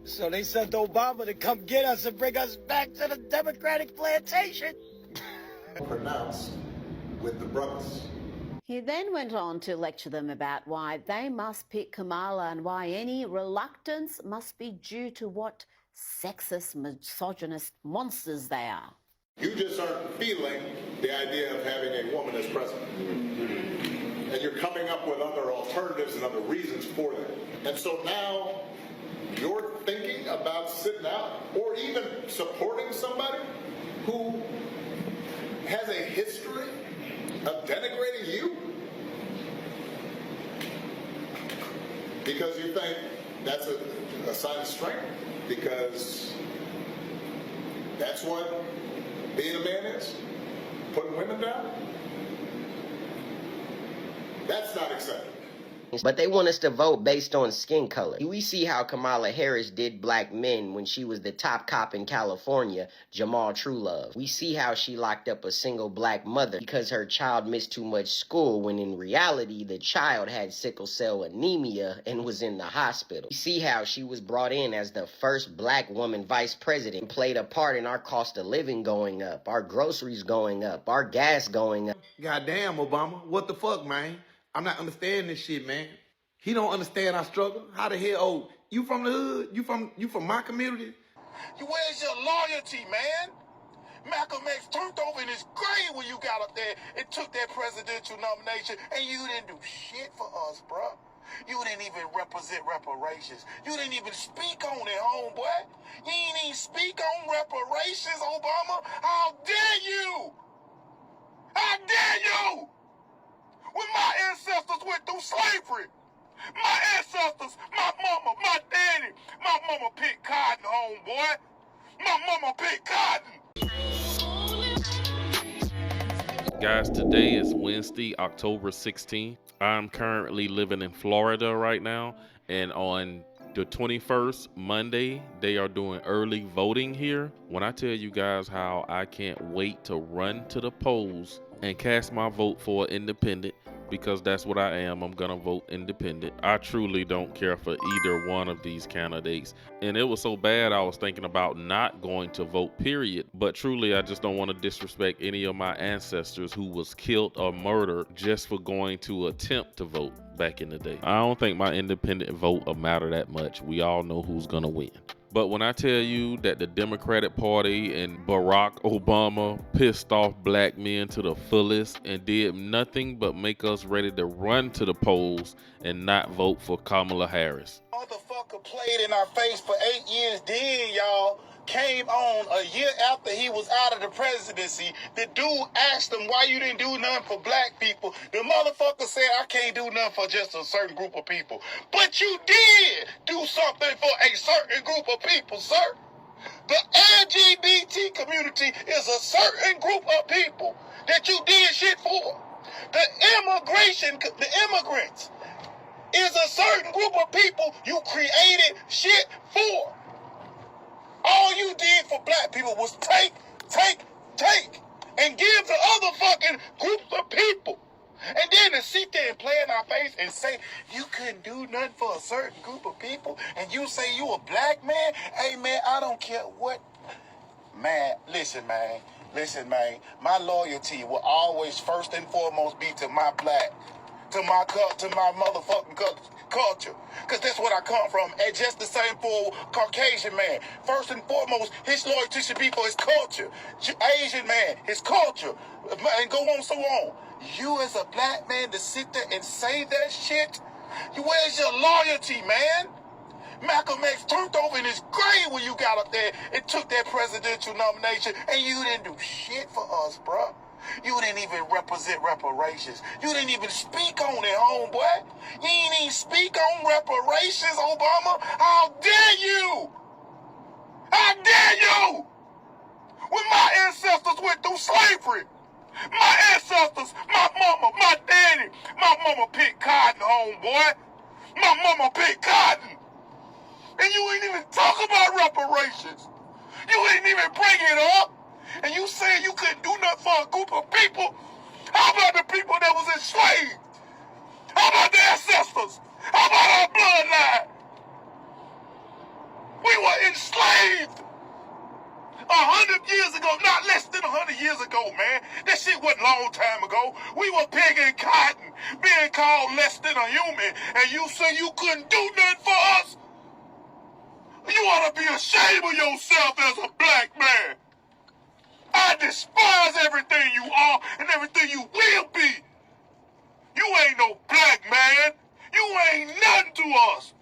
So they sent Obama to come get us and bring us back to the Democratic plantation. Pronounced with the brothers. He then went on to lecture them about why they must pick Kamala and why any reluctance must be due to what sexist, misogynist monsters they are. You just aren't feeling the idea of having a woman as president. And you're coming up with other alternatives and other reasons for that. And so now you're thinking about sitting out or even supporting somebody who has a history of denigrating you? Because you think that's a sign of strength? Because that's what being a man is? Putting women down? That's not acceptable. But they want us to vote based on skin color. We see how Kamala Harris did black men when she was the top cop in California, Jamal Truelove. We see how she locked up a single black mother because her child missed too much school, when in reality the child had sickle cell anemia and was in the hospital. We see how she was brought in as the first black woman vice president and played a part in our cost of living going up, our groceries going up, our gas going up. Goddamn, Obama, what the fuck, man? I'm not understanding this shit, man. He don't understand our struggle. How the hell, oh, you from the hood? You from my community? Where's your loyalty, man? Malcolm X turned over in his grave when you got up there and took that presidential nomination, and you didn't do shit for us, bro. You didn't even represent reparations. You didn't even speak on it, homeboy. You didn't even speak on reparations, Obama. How dare you? How dare you? When my ancestors went through slavery, my ancestors, my mama, my daddy, my mama picked cotton, homeboy. My mama picked cotton. Guys, today is Wednesday, October 16th. I'm currently living in Florida right now, and on the 21st, Monday, they are doing early voting here. When I tell you guys how I can't wait to run to the polls and cast my vote for an independent, because that's what I am. I'm gonna vote independent. I truly don't care for either one of these candidates, and it was so bad I was thinking about not going to vote, period. But truly, I just don't want to disrespect any of my ancestors who was killed or murdered just for going to attempt to vote back in the day. I don't think my independent vote will matter that much. We all know who's gonna win. But when I tell you that the Democratic Party and Barack Obama pissed off black men to the fullest and did nothing but make us ready to run to the polls and not vote for Kamala Harris. Motherfucker played in our face for 8 years, then y'all came on a year after he was out of the presidency. The dude asked him why you didn't do nothing for black people. The motherfucker said, I can't do nothing for just a certain group of people. But you did do something for a certain group of people, sir. The LGBT community is a certain group of people that you did shit for. The immigrants is a certain group of people you created shit for. All you did for black people was take, and give to other fucking groups of people. And then to sit there and play in our face and say, you couldn't do nothing for a certain group of people, and you say you a black man? Hey, man, I don't care what. Man, listen, man. My loyalty will always first and foremost be to my black, to my motherfucking culture. Because that's what I come from. And just the same for a Caucasian man. First and foremost, his loyalty should be for his culture. Asian man, his culture. And go on so on. You as a black man to sit there and say that shit? Where's your loyalty, man? Malcolm X turned over in his grave when you got up there and took that presidential nomination, and you didn't do shit for us, bro. You didn't even represent reparations. You didn't even speak on it, homeboy. You didn't even speak on reparations, Obama. How dare you? How dare you? When my ancestors went through slavery, my ancestors, my mama, my daddy, my mama picked cotton, homeboy. My mama picked cotton. And you ain't even talk about reparations. You ain't even bring it up. And you saying you couldn't do nothing for a group of people? How about the people that was enslaved? How about the ancestors? How about our bloodline? We enslaved. 100 years ago, not less than 100 years ago, man. That shit wasn't a long time ago. We were picking cotton, being called less than a human, and you say you couldn't do nothing for us? You ought to be ashamed of yourself as a black man. I despise everything you are and everything you will be. You ain't no black man. You ain't nothing to us.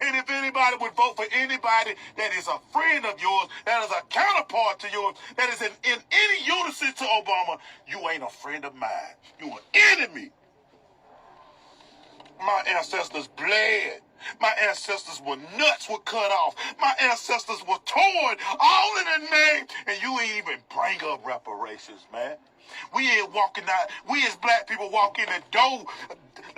And if anybody would vote for anybody that is a friend of yours, that is a counterpart to yours, that is in any unison to Obama, you ain't a friend of mine. You an enemy. My ancestors bled. My ancestors were nuts were cut off. My ancestors were torn, all in the name. And you ain't even bring up reparations, man. We ain't walking out. We as black people walk in the door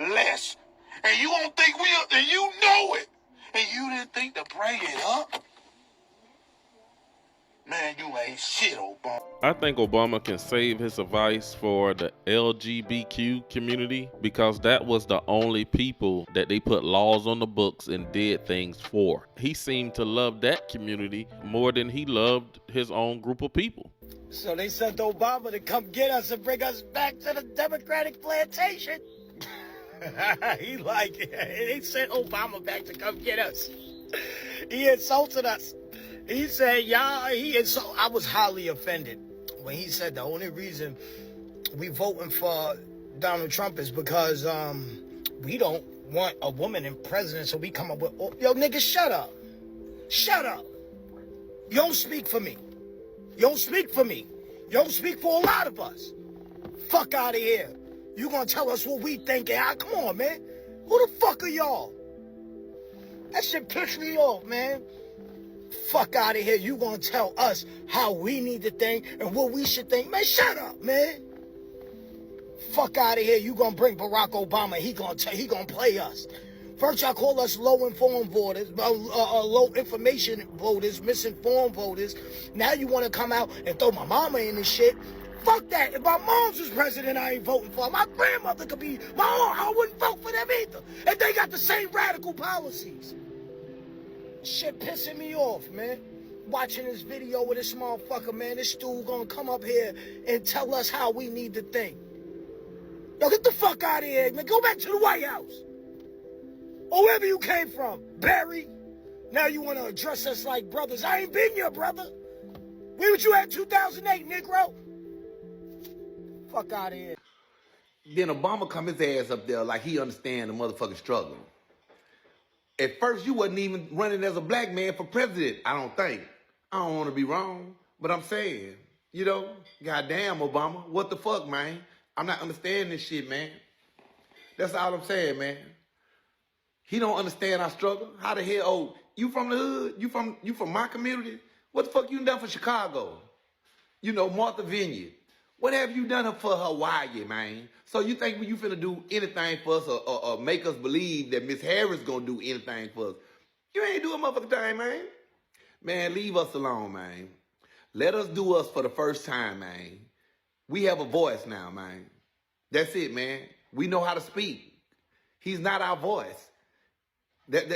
less. And you don't think and you know it. And you didn't think to bring it up? Man, you ain't shit, Obama. I think Obama can save his advice for the LGBTQ community because that was the only people that they put laws on the books and did things for. He seemed to love that community more than he loved his own group of people. So they sent Obama to come get us and bring us back to the Democratic plantation. They sent Obama back to come get us. He insulted us. He said, I was highly offended when he said the only reason we voting for Donald Trump is because we don't want a woman in president, so we come up with, yo, nigga, shut up. Shut up. You don't speak for me. You don't speak for me. You don't speak for a lot of us. Fuck out of here. You gonna tell us what we think? Come on, man. Who the fuck are y'all? That shit pissed me off, man. Fuck out of here. You gonna tell us how we need to think and what we should think? Man, shut up, man. Fuck out of here. You gonna bring Barack Obama. He gonna play us. First y'all call us low-informed voters, low information voters, misinformed voters. Now you wanna come out and throw my mama in this shit. Fuck that. If my mom's was president, I ain't voting for her. My grandmother could be my own. I wouldn't vote for them either. And they got the same radical policies. Shit pissing me off, man. Watching this video with this motherfucker, man. This dude gonna come up here and tell us how we need to think. Yo, get the fuck out of here, man. Go back to the White House. Or wherever you came from. Barry. Now you wanna address us like brothers. I ain't been your brother. Where was you at 2008, Negro? Fuck out of here. Then Obama come his ass up there like he understand the motherfucking struggle. At first, you wasn't even running as a black man for president, I don't think. I don't want to be wrong, but I'm saying, goddamn, Obama, what the fuck, man? I'm not understanding this shit, man. That's all I'm saying, man. He don't understand our struggle. How the hell, you from the hood? You from my community? What the fuck you done for Chicago? Martha Vineyard. What have you done for Hawaii, man? So you think you finna do anything for us or make us believe that Miss Harris gonna do anything for us? You ain't do a motherfucking thing, man. Man, leave us alone, man. Let us do us for the first time, man. We have a voice now, man. That's it, man. We know how to speak. He's not our voice.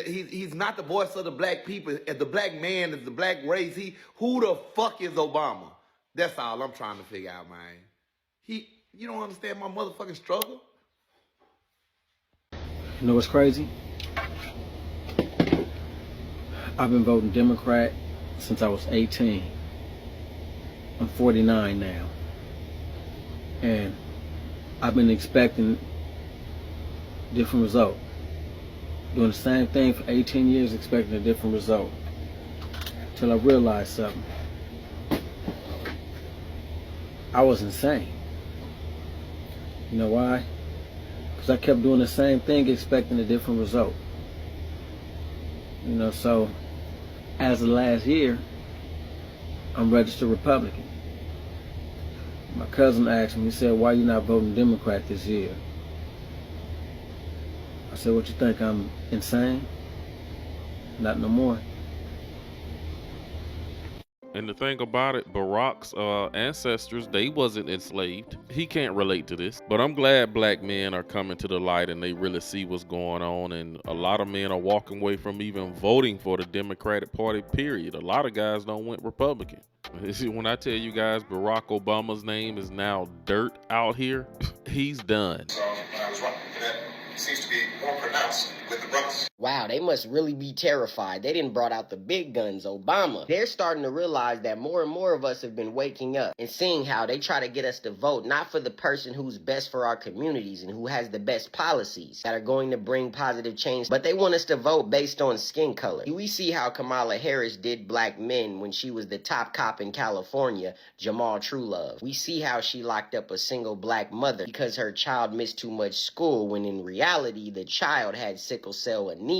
He's not the voice of the black people. As the black man, as the black race, who the fuck is Obama? That's all I'm trying to figure out, man. You don't understand my motherfucking struggle? You know what's crazy? I've been voting Democrat since I was 18. I'm 49 now. And I've been expecting different result. Doing the same thing for 18 years, expecting a different result. Till I realized something. I was insane. You know why? Because I kept doing the same thing, expecting a different result. So as of last year, I'm registered Republican. My cousin asked me, he said, why you not voting Democrat this year? I said, what you think, I'm insane? Not no more. And the thing about it, Barack's ancestors, they wasn't enslaved. He can't relate to this. But I'm glad black men are coming to the light and they really see what's going on. And a lot of men are walking away from even voting for the Democratic Party, period. A lot of guys don't went Republican. When I tell you guys Barack Obama's name is now dirt out here, he's done. So when I was running, that seems to be more pronounced with the brothers. Wow, they must really be terrified. They didn't brought out the big guns, Obama. They're starting to realize that more and more of us have been waking up and seeing how they try to get us to vote, not for the person who's best for our communities and who has the best policies that are going to bring positive change, but they want us to vote based on skin color. We see how Kamala Harris did black men when she was the top cop in California, Jamal Truelove. We see how she locked up a single black mother because her child missed too much school, when in reality, the child had sickle cell anemia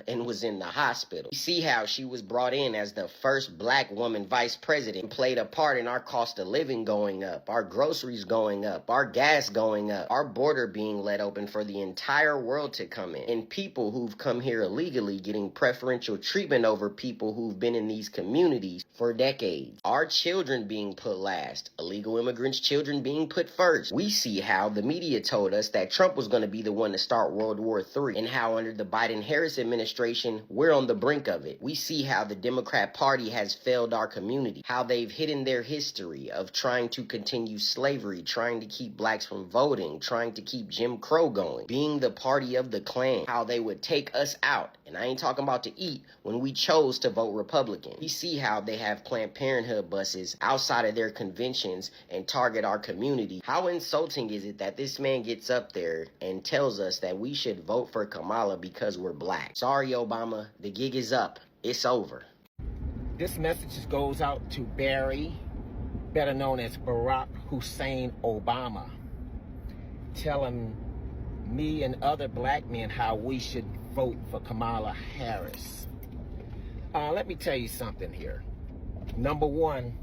and was in the hospital. We see how she was brought in as the first black woman vice president and played a part in our cost of living going up, our groceries going up, our gas going up, our border being let open for the entire world to come in, and people who've come here illegally getting preferential treatment over people who've been in these communities for decades. Our children being put last, illegal immigrants' children being put first. We see how the media told us that Trump was going to be the one to start World War III, and how under the Biden-Harris administration, we're on the brink of it. We see how the Democrat Party has failed our community, how they've hidden their history of trying to continue slavery, trying to keep blacks from voting, trying to keep Jim Crow going, being the party of the Klan, how they would take us out, and I ain't talking about to eat, when we chose to vote Republican. We see how they have Planned Parenthood buses outside of their conventions and target our community. How insulting is it that this man gets up there and tells us that we should vote for Kamala because we're black? Sorry, Obama, the gig is up. It's over. This message goes out to Barry, better known as Barack Hussein Obama, telling me and other black men how we should vote for Kamala Harris. Let me tell you something here. Number one,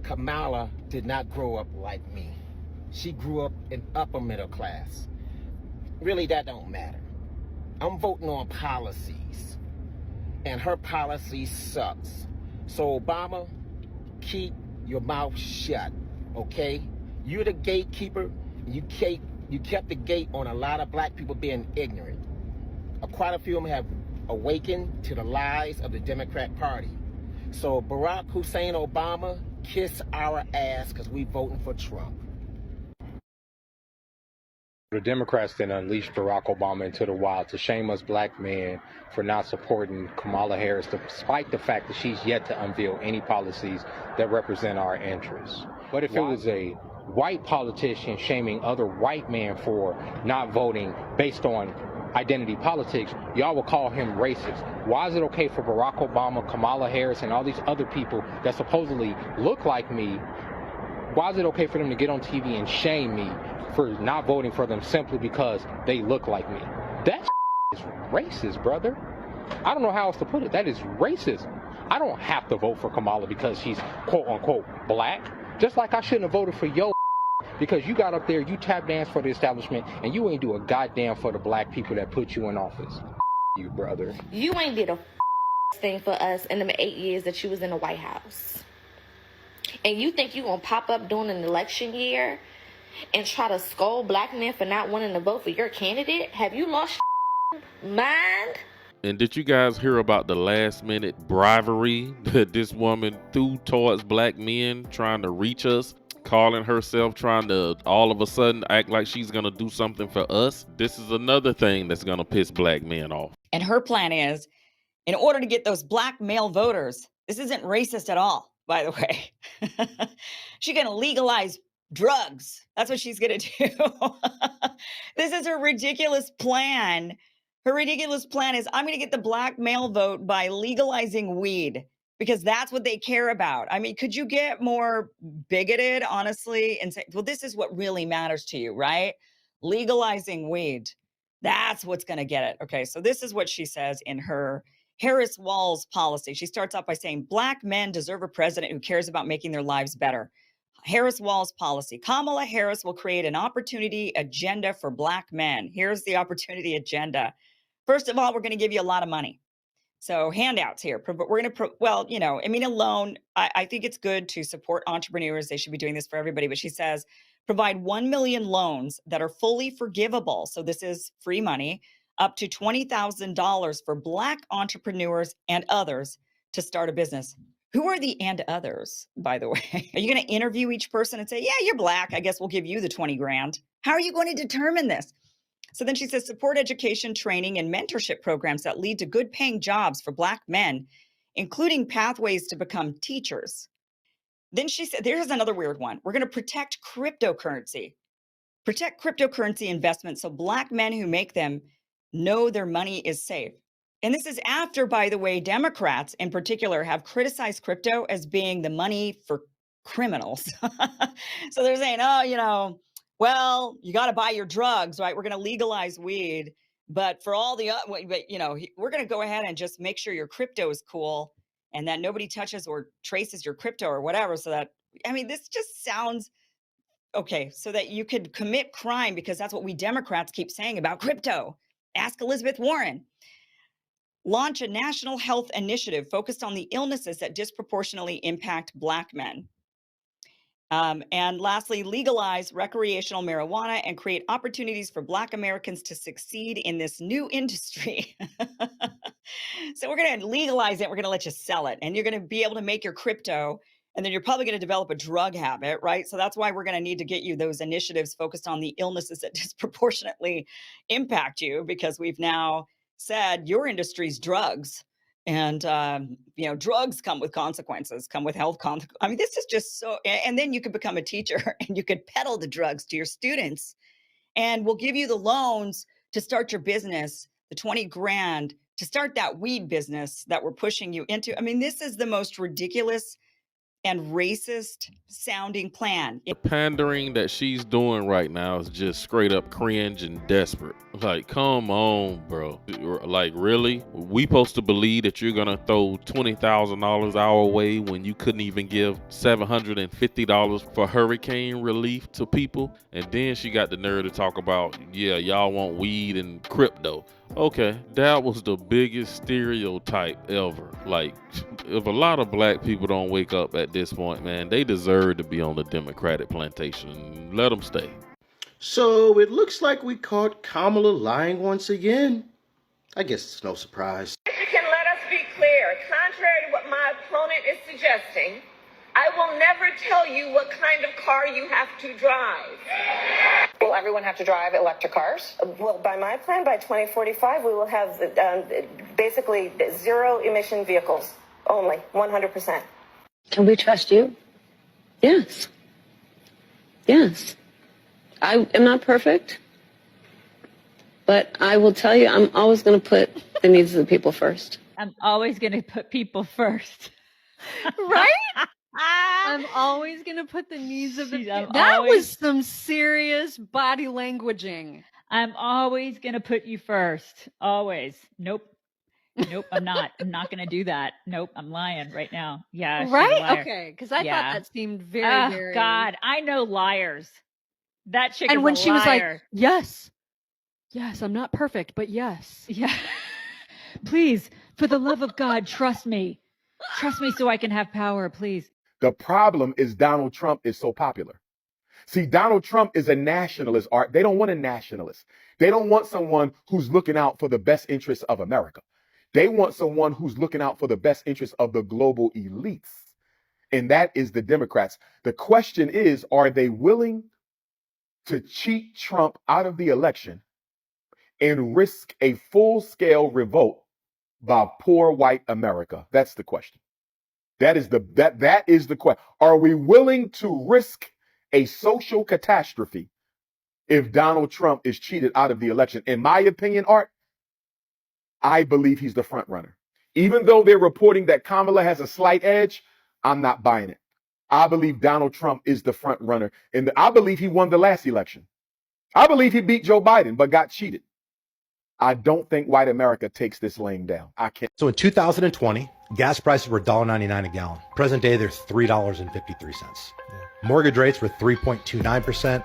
Kamala did not grow up like me. She grew up in upper middle class. Really, that don't matter. I'm voting on policies, and her policy sucks. So Obama, keep your mouth shut, okay? You're the gatekeeper. You kept the gate on a lot of black people being ignorant. Quite a few of them have awakened to the lies of the Democrat Party. So Barack Hussein Obama, kiss our ass, because we voting for Trump. The Democrats then unleashed Barack Obama into the wild to shame us black men for not supporting Kamala Harris, despite the fact that she's yet to unveil any policies that represent our interests. But if it was a white politician shaming other white men for not voting based on identity politics, y'all will call him racist. Why is it okay for Barack Obama, Kamala Harris, and all these other people that supposedly look like me, why is it okay for them to get on TV and shame me for not voting for them simply because they look like me? That is racist, brother. I don't know how else to put it. That is racism. I don't have to vote for Kamala because she's quote-unquote black, just like I shouldn't have voted for yo because you got up there, you tap dance for the establishment, and you ain't do a goddamn for the black people that put you in office. You, brother. You ain't did a thing for us in the 8 years that you was in the White House. And you think you gonna pop up during an election year and try to scold black men for not wanting to vote for your candidate? Have you lost mind? And did you guys hear about the last minute bribery that this woman threw towards black men trying to reach us? Calling herself, trying to all of a sudden act like she's gonna do something for us. This is another thing that's gonna piss black men off. And her plan is, in order to get those black male voters, this isn't racist at all, by the way. She's gonna legalize drugs. That's what she's gonna do. This is her ridiculous plan. Her ridiculous plan is, I'm gonna get the black male vote by legalizing weed, because that's what they care about. I mean, could you get more bigoted, honestly, and say, well, this is what really matters to you, right? Legalizing weed. That's what's going to get it. Okay, so this is what she says in her Harris Walls policy. She starts off by saying, black men deserve a president who cares about making their lives better. Harris Walls policy. Kamala Harris will create an opportunity agenda for black men. Here's the opportunity agenda. First of all, we're going to give you a lot of money. So handouts here, but we're going to, well, you know, I mean, a loan, I think it's good to support entrepreneurs. They should be doing this for everybody. But she says, provide 1 million loans that are fully forgivable. So this is free money, up to $20,000 for Black entrepreneurs and others to start a business. Who are the and others, by the way? Are you going to interview each person and say, yeah, you're Black, I guess we'll give you the 20 grand? How are you going to determine this? So then she says, support education, training, and mentorship programs that lead to good paying jobs for Black men, including pathways to become teachers. Then she said, there's another weird one. We're going to protect cryptocurrency. Protect cryptocurrency investments so Black men who make them know their money is safe. And this is after, by the way, Democrats in particular have criticized crypto as being the money for criminals. So they're saying, oh, you know, well, you got to buy your drugs, right? We're going to legalize weed. But for all the, but, you know, we're going to go ahead and just make sure your crypto is cool and that nobody touches or traces your crypto or whatever. So that, I mean, this just sounds okay. So that you could commit crime because that's what we Democrats keep saying about crypto. Ask Elizabeth Warren. Launch a national health initiative focused on the illnesses that disproportionately impact Black men. And lastly, legalize recreational marijuana and create opportunities for Black Americans to succeed in this new industry. So we're going to legalize it. We're going to let you sell it. And you're going to be able to make your crypto. And then you're probably going to develop a drug habit, right? So that's why we're going to need to get you those initiatives focused on the illnesses that disproportionately impact you, because we've now said your industry's drugs. And, you know, drugs come with consequences, come with health consequences. I mean, this is just so, and then you could become a teacher and you could peddle the drugs to your students, and we'll give you the loans to start your business, the 20 grand to start that weed business that we're pushing you into. I mean, this is the most ridiculous and racist sounding plan. The pandering that she's doing right now is just straight up cringe and desperate. Like, come on, bro. Like, really? We supposed to believe that you're gonna throw $20,000 our way when you couldn't even give $750 for hurricane relief to people? And then she got the nerve to talk about, yeah, y'all want weed and crypto. Okay, that was the biggest stereotype ever. Like, if a lot of Black people don't wake up at this point, man, they deserve to be on the Democratic plantation. Let them stay. So it looks like we caught Kamala lying once again. I guess it's no surprise. If you can let us be clear, contrary to what my opponent is suggesting, I will never tell you what kind of car you have to drive. Will everyone have to drive electric cars? Well, by my plan, by 2045, we will have basically zero emission vehicles only, 100%. Can we trust you? Yes. Yes. I am not perfect, but I will tell you, I'm always going to put the needs of the people first. I'm always going to put people first. Right? I'm always going to put the needs of the people. That was some serious body languaging. I'm always going to put you first. Always. Nope. Nope, I'm not. I'm not going to do that. Nope, I'm lying right now. Yeah. Right? Okay, because I thought that seemed very, very... God, I know liars. That chick and is when a she was like, liar. yes, I'm not perfect, but yes. Yeah. Please, for the love of God, trust me. Trust me so I can have power, please. The problem is Donald Trump is so popular. See, Donald Trump is a nationalist, Art. They don't want a nationalist. They don't want someone who's looking out for the best interests of America. They want someone who's looking out for the best interests of the global elites. And that is the Democrats. The question is, are they willing to cheat Trump out of the election and risk a full-scale revolt by poor white America? That's the question. That is the question. Are we willing to risk a social catastrophe if Donald Trump is cheated out of the election? In my opinion, Art, I believe he's the front runner. Even though they're reporting that Kamala has a slight edge, I'm not buying it. I believe Donald Trump is the front runner. And I believe he won the last election. I believe he beat Joe Biden, but got cheated. I don't think white America takes this laying down. I can't. So in 2020, gas prices were $1.99 a gallon. Present day, they're $3.53. Mortgage rates were 3.29%.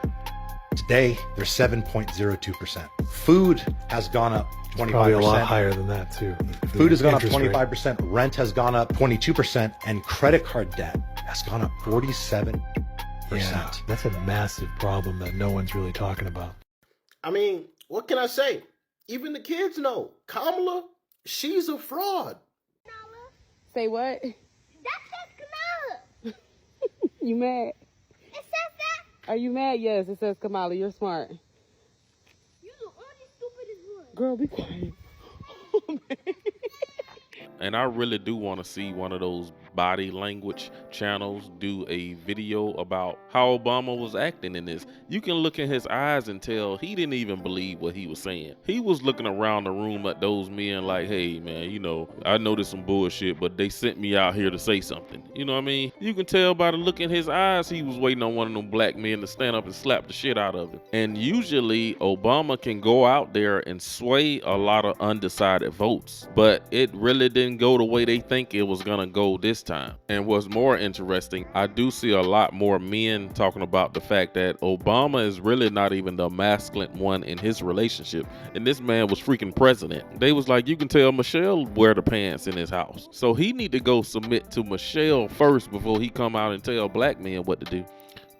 Today, they're 7.02%. Food has gone up 25%. Probably a lot higher than that, too. Food has gone up Interest rate. 25%. Rent has gone up 22%. And credit card debt has gone up 47%. Yeah, that's a massive problem that no one's really talking about. I mean, what can I say? Even the kids know. Kamala, she's a fraud. Say what? That says Kamala. You mad? It says that. Are you mad? Yes, it says Kamala. You're smart. You the only stupidest one. Girl, be quiet. And I really do want to see one of those body language channels do a video about how Obama was acting in this. You can look in his eyes and tell he didn't even believe what he was saying. He was looking around the room at those men like, hey man, you know, I know this some bullshit, but they sent me out here to say something. You know what I mean? You can tell by the look in his eyes he was waiting on one of them black men to stand up and slap the shit out of him. And usually Obama can go out there and sway a lot of undecided votes, but it really didn't go the way they think it was gonna go this time. And what's more interesting, I do see a lot more men talking about the fact that Obama is really not even the masculine one in his relationship, and this man was freaking president. They was like, you can tell Michelle wear the pants in his house, so he need to go submit to Michelle first before he come out and tell black men what to do.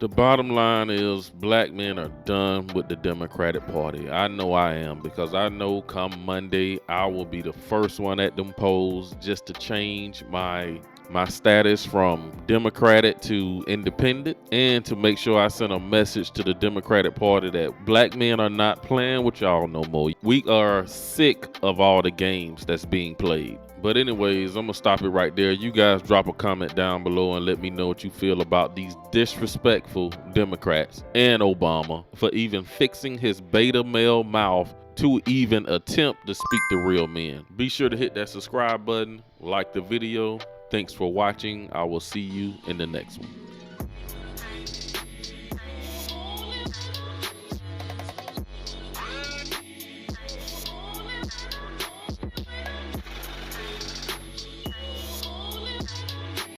The bottom line is black men are done with the Democratic Party. I know I am, because I know come Monday I will be the first one at them polls just to change my status from Democratic to independent, and to make sure I send a message to the Democratic Party that black men are not playing with y'all no more. We are sick of all the games that's being played. But anyways, I'm gonna stop it right there. You guys drop a comment down below and let me know what you feel about these disrespectful Democrats and Obama for even fixing his beta male mouth to even attempt to speak to real men. Be sure to hit that subscribe button, like the video. Thanks for watching. I will see you in the next one.